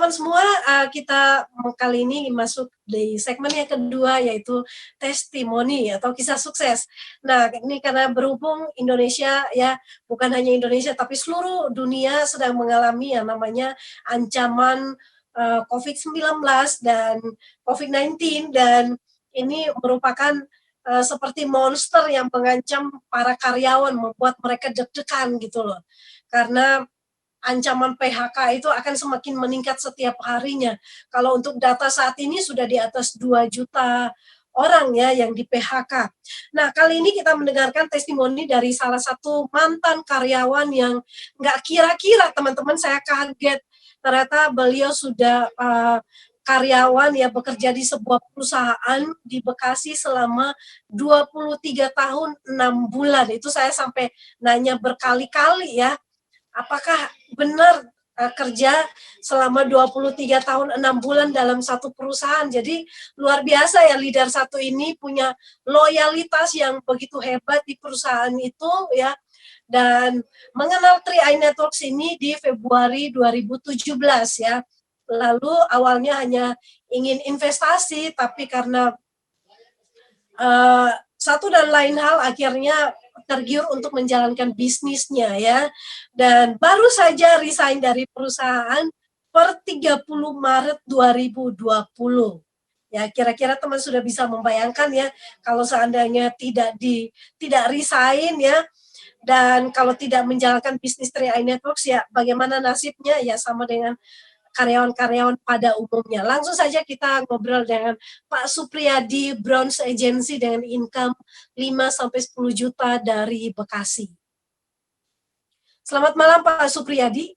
teman-teman semua, kita kali ini masuk di segmen yang kedua, yaitu testimoni atau kisah sukses. Nah, ini karena berhubung Indonesia ya, bukan hanya Indonesia tapi seluruh dunia sedang mengalami yang namanya ancaman COVID-19 dan COVID-19, dan ini merupakan seperti monster yang mengancam para karyawan, membuat mereka deg-degan gitu loh. Karena ancaman PHK itu akan semakin meningkat setiap harinya. Kalau untuk data saat ini sudah di atas 2 juta orang ya yang di PHK. Nah, kali ini kita mendengarkan testimoni dari salah satu mantan karyawan yang nggak kira-kira, teman-teman, saya kaget. Ternyata beliau sudah karyawan ya, bekerja di sebuah perusahaan di Bekasi selama 23 tahun 6 bulan. Itu saya sampai nanya berkali-kali ya, apakah benar kerja selama 23 tahun 6 bulan dalam satu perusahaan. Jadi luar biasa ya, leader satu ini punya loyalitas yang begitu hebat di perusahaan itu ya. Dan mengenal 3i Networks ini di Februari 2017 ya. Lalu awalnya hanya ingin investasi, tapi karena satu dan lain hal akhirnya tergiur untuk menjalankan bisnisnya ya. Dan baru saja resign dari perusahaan per 30 Maret 2020. Ya, kira-kira teman sudah bisa membayangkan ya, kalau seandainya tidak resign ya, dan kalau tidak menjalankan bisnis 3i Networks ya, bagaimana nasibnya ya, sama dengan karyawan-karyawan pada umumnya. Langsung saja kita ngobrol dengan Pak Supriyadi, Bronze Agency dengan income 5-10 juta dari Bekasi. Selamat malam Pak Supriyadi.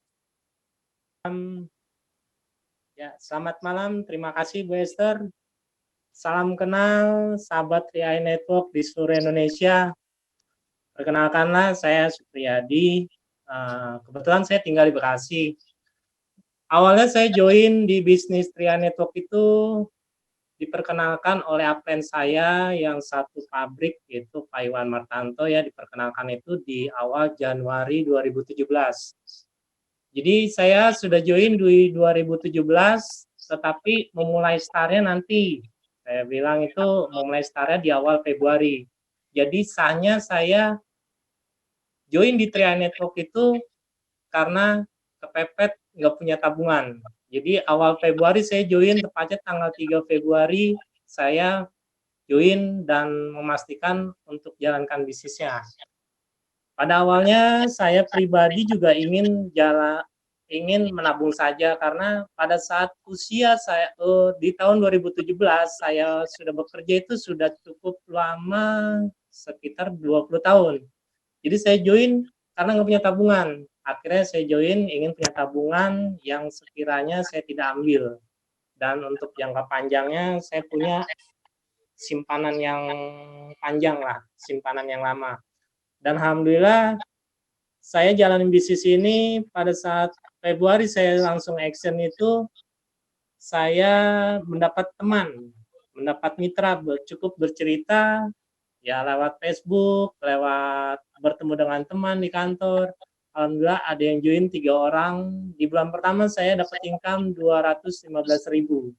Ya, selamat malam. Terima kasih Bu Esther. Salam kenal sahabat 3i Network di seluruh Indonesia. Perkenalkanlah, saya Supriyadi. Kebetulan saya tinggal di Bekasi. Awalnya saya join di bisnis 3i Network itu diperkenalkan oleh upline saya yang satu pabrik, yaitu Pak Iwan Martanto ya, diperkenalkan itu di awal Januari 2017. Jadi saya sudah join di 2017, tetapi memulai startnya nanti. Saya bilang itu memulai startnya di awal Februari. Jadi sahnya saya join di 3i Network itu karena kepepet nggak punya tabungan. Jadi awal Februari saya join, tepatnya tanggal 3 Februari saya join dan memastikan untuk jalankan bisnisnya. Pada awalnya saya pribadi juga ingin menabung saja, karena pada saat usia saya di tahun 2017 saya sudah bekerja itu sudah cukup lama, sekitar 20 tahun. Jadi saya join karena nggak punya tabungan. Akhirnya saya join ingin punya tabungan yang sekiranya saya tidak ambil. Dan untuk jangka panjangnya saya punya simpanan yang panjang lah, simpanan yang lama. Dan alhamdulillah saya jalanin bisnis ini pada saat Februari saya langsung action itu, saya mendapat teman, mendapat mitra, cukup bercerita ya lewat Facebook, lewat bertemu dengan teman di kantor. Alhamdulillah ada yang join 3 orang. Di bulan pertama saya dapat income 215.000.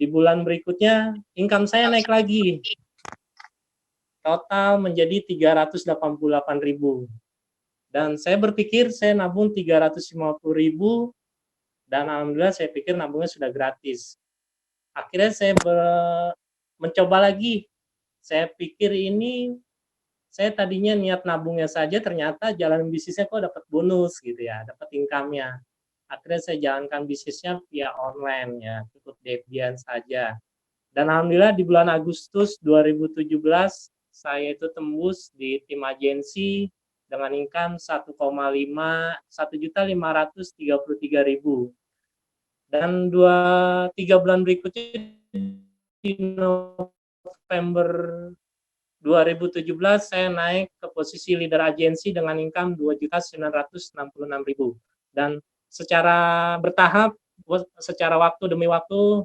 Di bulan berikutnya income saya naik lagi. Total menjadi 388.000. Dan saya berpikir saya nabung 350.000, dan alhamdulillah saya pikir nabungnya sudah gratis. Akhirnya saya mencoba lagi. Saya pikir ini, saya tadinya niat nabungnya saja, ternyata jalan bisnisnya kok dapat bonus gitu ya, dapat income-nya. Akhirnya saya jalankan bisnisnya via online ya, cukup Debian saja. Dan alhamdulillah di bulan Agustus 2017 saya itu tembus di tim agensi dengan income 1,5 1.533.000. Dan 3 bulan berikutnya di November 2017 saya naik ke posisi leader agensi dengan income 2.966.000. Dan secara bertahap, secara waktu demi waktu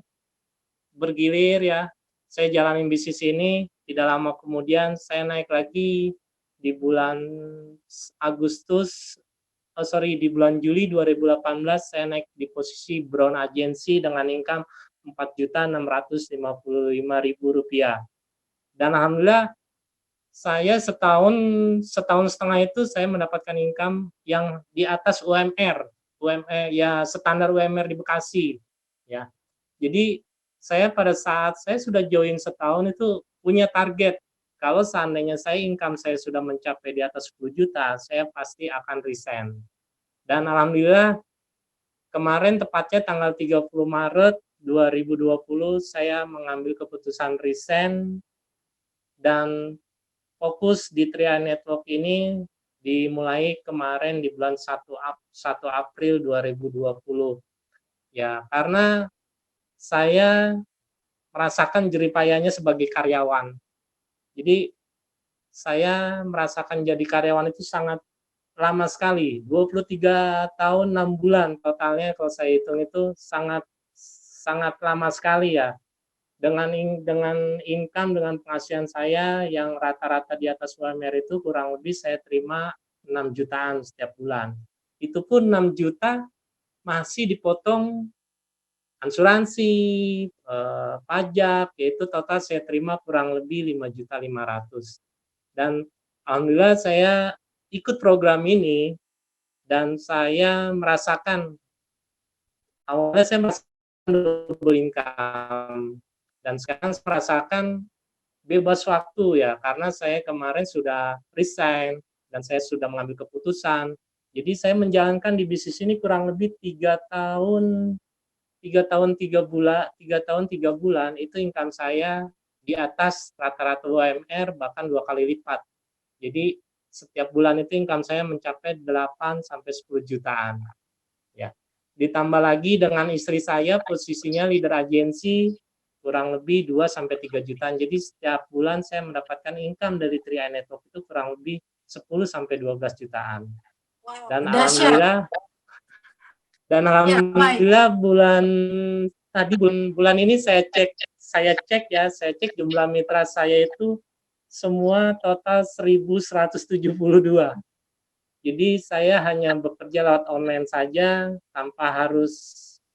bergilir ya, saya jalanin bisnis ini. Tidak lama kemudian saya naik lagi di bulan Agustus di bulan Juli 2018 saya naik di posisi Brown Agency dengan income Rp4.655.000. Dan alhamdulillah saya setahun setengah itu saya mendapatkan income yang di atas UMR ya, standar UMR di Bekasi ya. Jadi saya pada saat saya sudah join setahun itu punya target, kalau seandainya saya income saya sudah mencapai di atas 10 juta, saya pasti akan resign. Dan alhamdulillah kemarin tepatnya tanggal 30 Maret 2020 saya mengambil keputusan resign dan fokus di Tria Network ini dimulai kemarin di bulan 1 April 2020. Ya, karena saya merasakan jeripayanya sebagai karyawan. Jadi saya merasakan jadi karyawan itu sangat lama sekali, 23 tahun 6 bulan totalnya kalau saya hitung itu sangat sangat lama sekali ya. Dengan income, dengan penghasilan saya yang rata-rata di atas UMR itu kurang lebih saya terima 6 jutaan setiap bulan. Itu pun 6 juta masih dipotong asuransi, pajak, yaitu total saya terima kurang lebih 5.500.000. Dan alhamdulillah saya ikut program ini dan saya merasakan awalnya saya merasakan double income dan sekarang saya merasakan bebas waktu ya, karena saya kemarin sudah resign dan saya sudah mengambil keputusan. Jadi saya menjalankan di bisnis ini kurang lebih 3 tahun 3 tahun 3 bulan itu income saya di atas rata-rata UMR bahkan 2 kali lipat. Jadi setiap bulan itu income saya mencapai 8 sampai 10 jutaan. Ya. Ditambah lagi dengan istri saya posisinya leader agensi kurang lebih 2 sampai 3 jutaan. Jadi setiap bulan saya mendapatkan income dari Tria Network itu kurang lebih 10 sampai 12 jutaan. Dan alhamdulillah bulan ini saya cek jumlah mitra saya itu semua total 1.172. Jadi saya hanya bekerja lewat online saja tanpa harus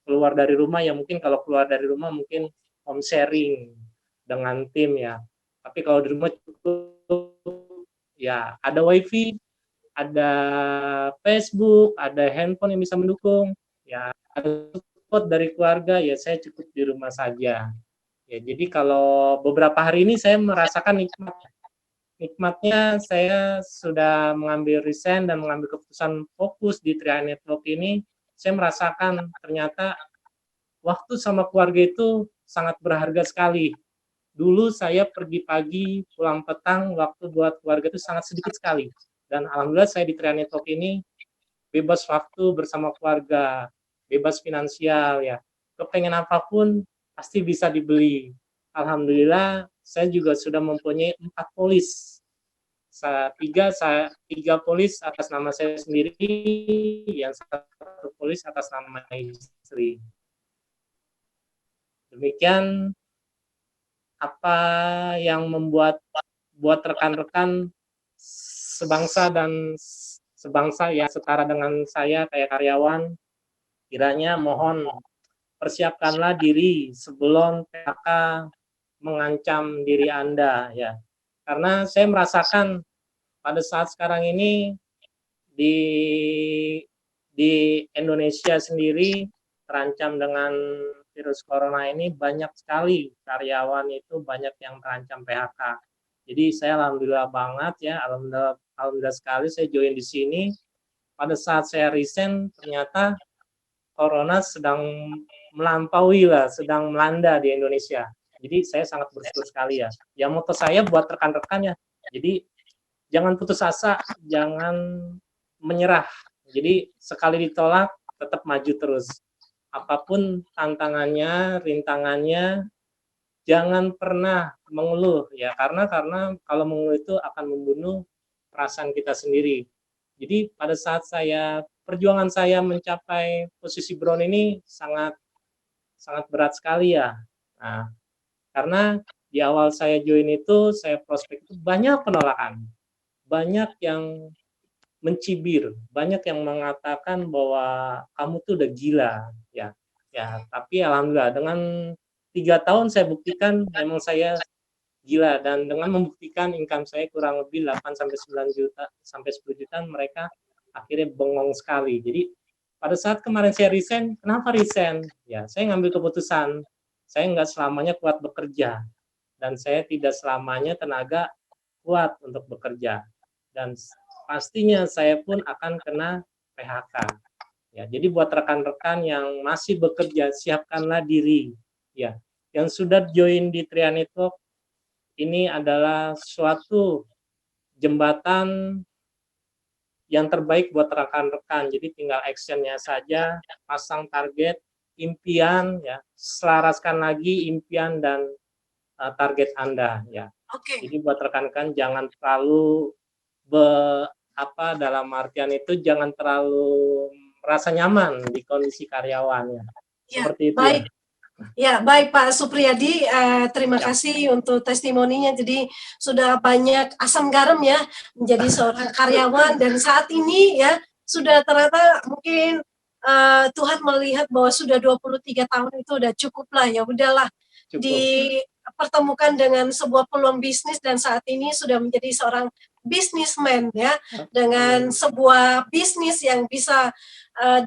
keluar dari rumah, ya mungkin kalau keluar dari rumah mungkin home sharing dengan tim ya. Tapi kalau di rumah cukup ya ada wifi, ada Facebook, ada handphone yang bisa mendukung, ya ada support dari keluarga, ya saya cukup di rumah saja. Ya, jadi kalau beberapa hari ini saya merasakan nikmatnya saya sudah mengambil resign dan mengambil keputusan fokus di Tria Network ini, saya merasakan ternyata waktu sama keluarga itu sangat berharga sekali. Dulu saya pergi pagi, pulang petang, waktu buat keluarga itu sangat sedikit sekali. Dan alhamdulillah saya di Tria Network ini bebas waktu bersama keluarga, bebas finansial ya. Kepengen apapun pasti bisa dibeli. Alhamdulillah saya juga sudah mempunyai 4 polis. Tiga polis atas nama saya sendiri, yang 1 polis atas nama istri. Demikian apa yang membuat rekan-rekan sebangsa yang setara dengan saya kayak karyawan, kiranya mohon persiapkanlah diri sebelum PHK mengancam diri Anda ya. Karena saya merasakan pada saat sekarang ini di Indonesia sendiri terancam dengan virus corona ini, banyak sekali karyawan itu banyak yang terancam PHK. Jadi saya alhamdulillah banget ya, alhamdulillah sekali saya join di sini. Pada saat saya resign ternyata corona sedang melampaui lah, sedang melanda di Indonesia. Jadi saya sangat bersyukur sekali ya. Yang moto saya buat rekan-rekan ya, jadi jangan putus asa, jangan menyerah. Jadi sekali ditolak tetap maju terus. Apapun tantangannya, rintangannya, jangan pernah mengeluh ya, karena kalau mengeluh itu akan membunuh perasaan kita sendiri. Jadi pada saat perjuangan saya mencapai posisi Brown ini sangat berat sekali ya. Nah, karena di awal saya join itu, saya prospek itu banyak penolakan. Banyak yang mencibir. Banyak yang mengatakan bahwa kamu tuh udah gila, ya. Ya, tapi alhamdulillah dengan 3 tahun saya buktikan memang saya gila, dan dengan membuktikan income saya kurang lebih 8 sampai 9 juta sampai 10 juta, mereka akhirnya bengong sekali. Jadi pada saat kemarin saya resign, kenapa resign? Ya, saya ngambil keputusan. Saya nggak selamanya kuat bekerja, dan saya tidak selamanya tenaga kuat untuk bekerja. Dan pastinya saya pun akan kena PHK. Ya, jadi buat rekan-rekan yang masih bekerja, siapkanlah diri. Ya, yang sudah join di Tria Network, ini adalah suatu jembatan yang terbaik buat rekan-rekan. Jadi tinggal actionnya saja, pasang target, impian, ya, selaraskan lagi impian dan target Anda, ya. Oke. Jadi buat rekan-rekan jangan terlalu dalam artian itu jangan terlalu merasa nyaman di kondisi karyawannya. Seperti itu, baik. Ya, baik Pak Supriyadi, terima Ya. kasih untuk testimoninya. Jadi sudah banyak asam garam ya menjadi seorang karyawan, dan saat ini ya sudah ternyata mungkin Tuhan melihat bahwa sudah 23 tahun itu udah cukup lah, ya udahlah dipertemukan dengan sebuah peluang bisnis, dan saat ini sudah menjadi seorang businessman ya, dengan sebuah bisnis yang bisa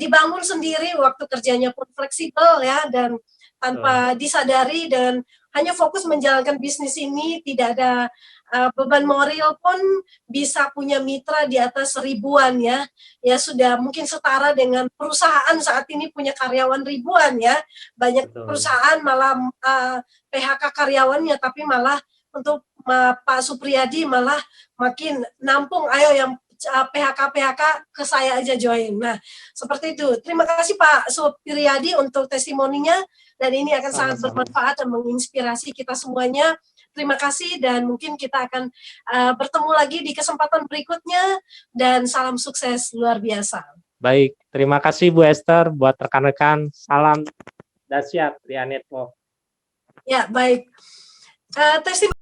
dibangun sendiri, waktu kerjanya pun fleksibel ya, dan tanpa disadari, dan hanya fokus menjalankan bisnis ini, tidak ada beban moral pun, bisa punya mitra di atas ribuan ya. Ya sudah mungkin setara dengan perusahaan saat ini punya karyawan ribuan ya. Banyak perusahaan malah PHK karyawannya, tapi malah untuk Pak Supriyadi malah makin nampung, ayo yang PHK ke saya aja join. Nah, seperti itu. Terima kasih Pak Supriyadi untuk testimoninya, dan ini akan sangat bermanfaat dan menginspirasi kita semuanya. Terima kasih, dan mungkin kita akan bertemu lagi di kesempatan berikutnya, dan salam sukses luar biasa. Baik, terima kasih Bu Esther, buat rekan-rekan, salam dahsyat Tria Network. Ya, baik. Testimoni